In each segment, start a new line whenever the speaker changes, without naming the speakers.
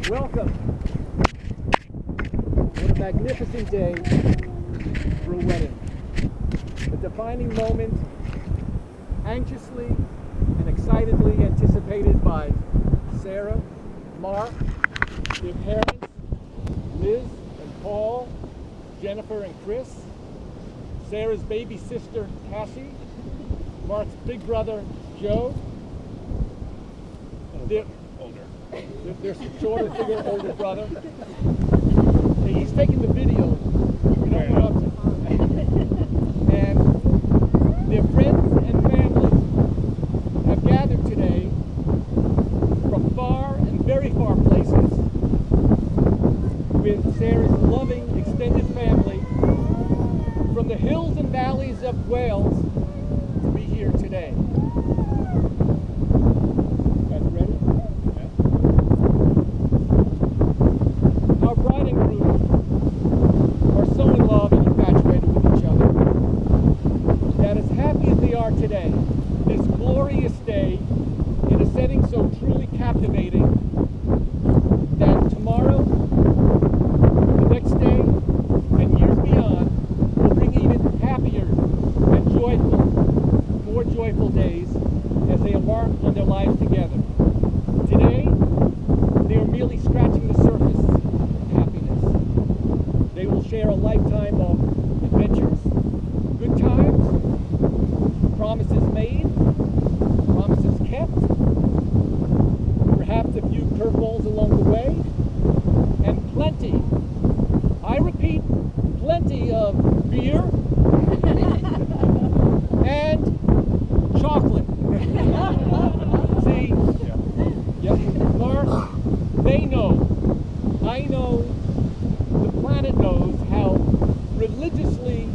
Welcome. What a magnificent day for a wedding. A defining moment, anxiously and excitedly anticipated by Sarah, Mark, their parents, Liz and Paul, Jennifer and Chris, Sarah's baby sister, Cassie, Mark's big brother, Joe, their shorter, bigger, older brother. Hey, he's taking the video. You don't know what And their friends and families have gathered today from far and very far places with Sarah's loving extended family from the hills and valleys of Wales to be here today. Today, this glorious day, in a setting so truly captivating that tomorrow, the next day, and years beyond will bring even happier and joyful, more joyful days as they embark on their lives together. Today, they are merely scratching the surface of happiness. They will share a lifetime of adventures, good times, promises made, promises kept, perhaps a few curveballs along the way, and plenty, I repeat, plenty of beer and chocolate. See, Mark, they know, I know, the planet knows how religiously,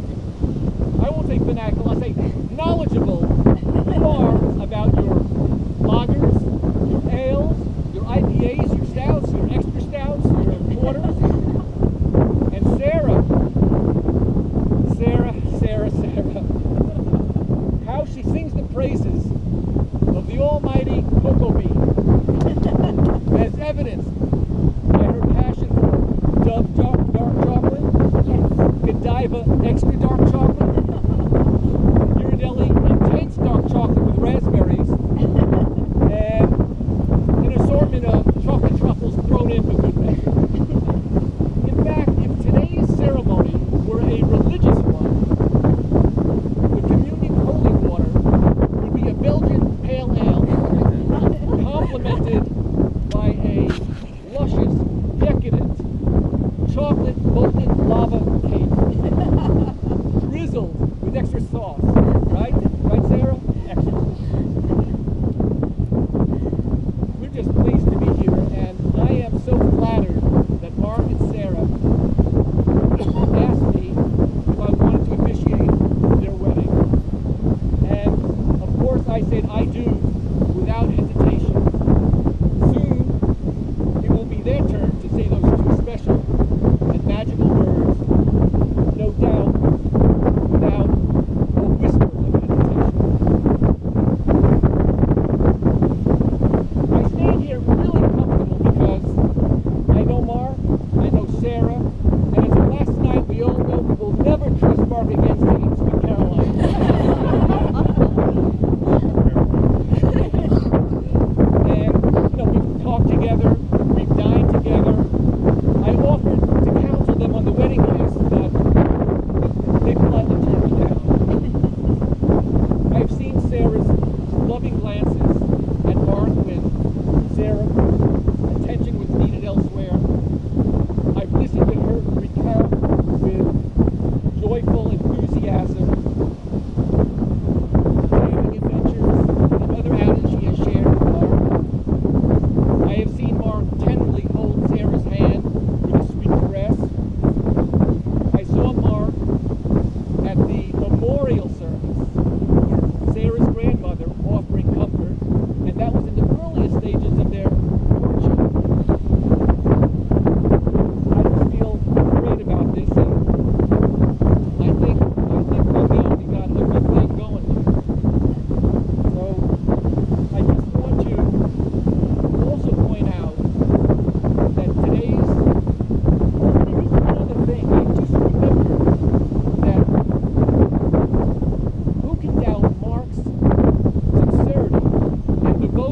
I won't say fanatical, I'll say knowledgeable you are about your lagers, your ales, your IPAs, your stouts, your extra stouts, your porters. And Sarah, how she sings the praises of the almighty cocoa bean, as evidenced by her passion for Dove dark chocolate, Godiva extra dark chocolate, intense dark chocolate with raspberries, and an assortment of chocolate truffles thrown in for good measure. In fact, if today's ceremony were a religious one, the communion holy water would be a Belgian pale ale, complemented by a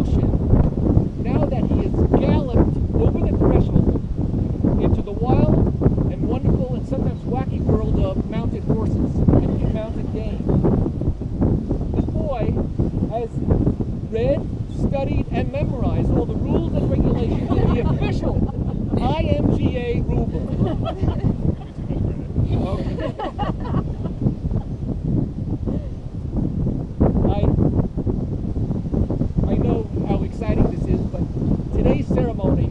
emotion now that he has galloped over the threshold into the wild and wonderful and sometimes wacky world of mounted horses and mounted game. This boy has read, studied, and memorized all the rules and regulations in the official IMGA rulebook. Okay. I know how exciting this is, but today's ceremony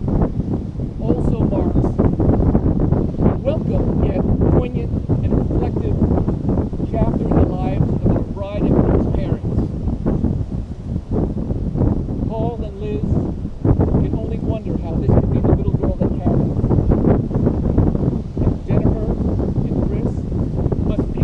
also marks a welcome yet poignant and reflective chapter in the lives of our bride and groom's parents. Paul and Liz can only wonder how this could be the little girl that carried them. And Jennifer and Chris must be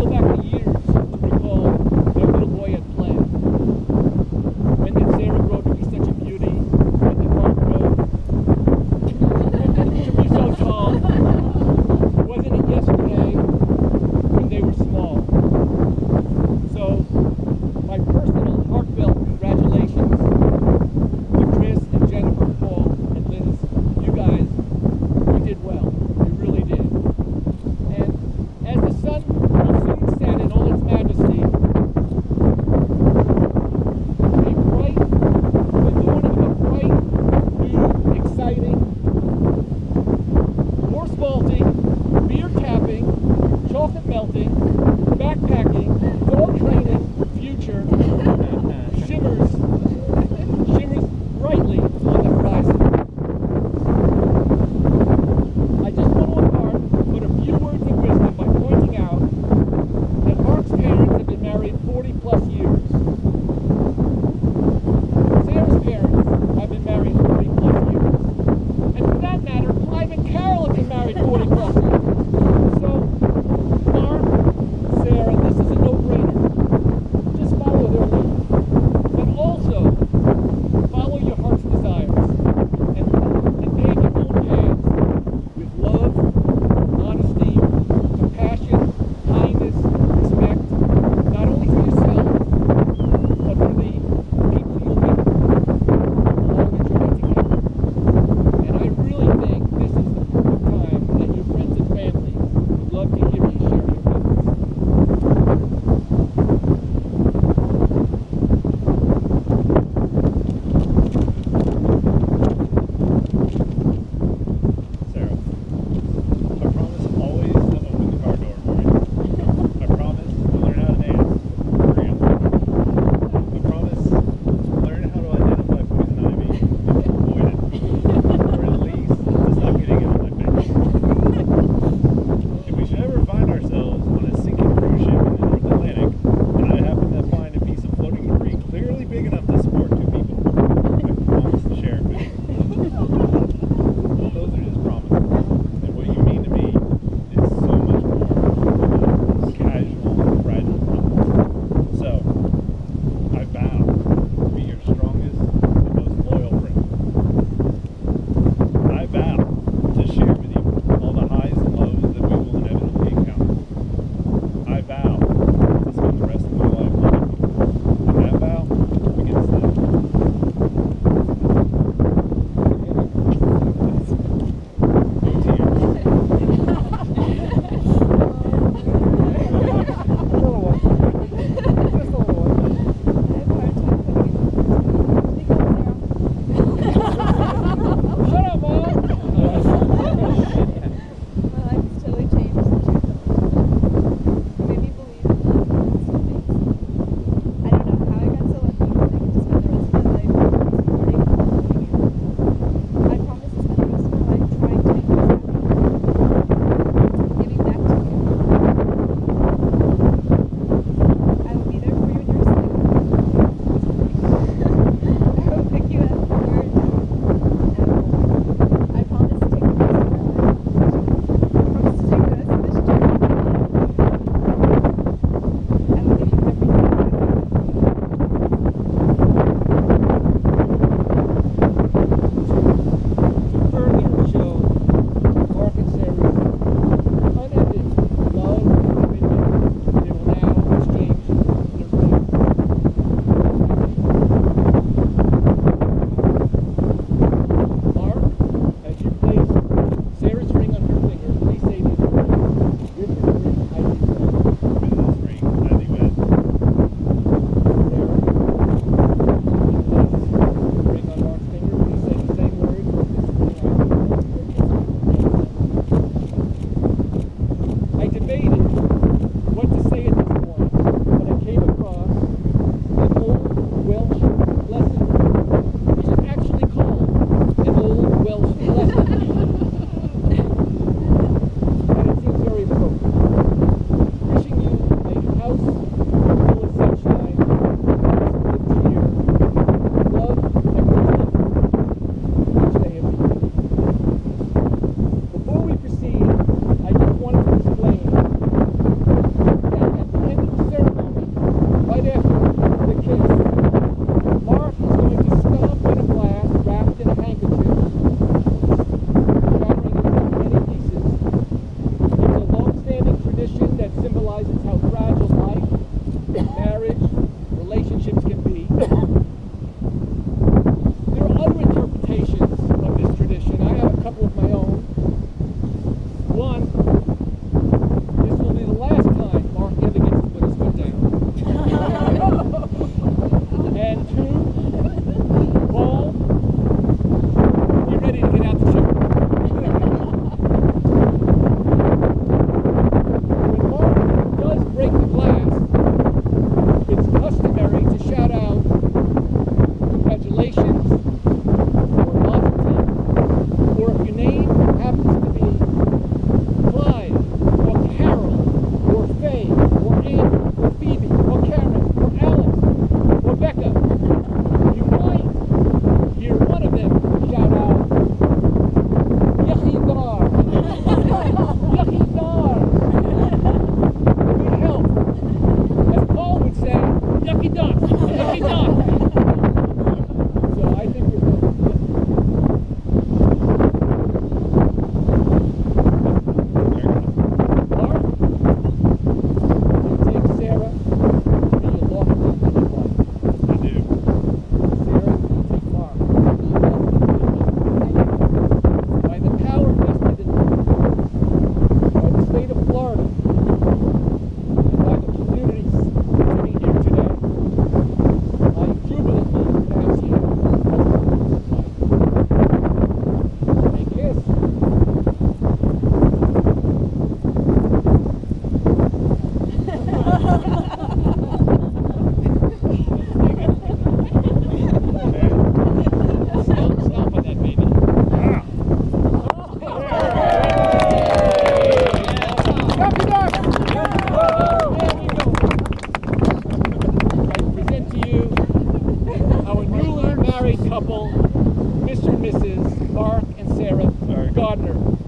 Mr. and Mrs. Mark and Sarah Gardner.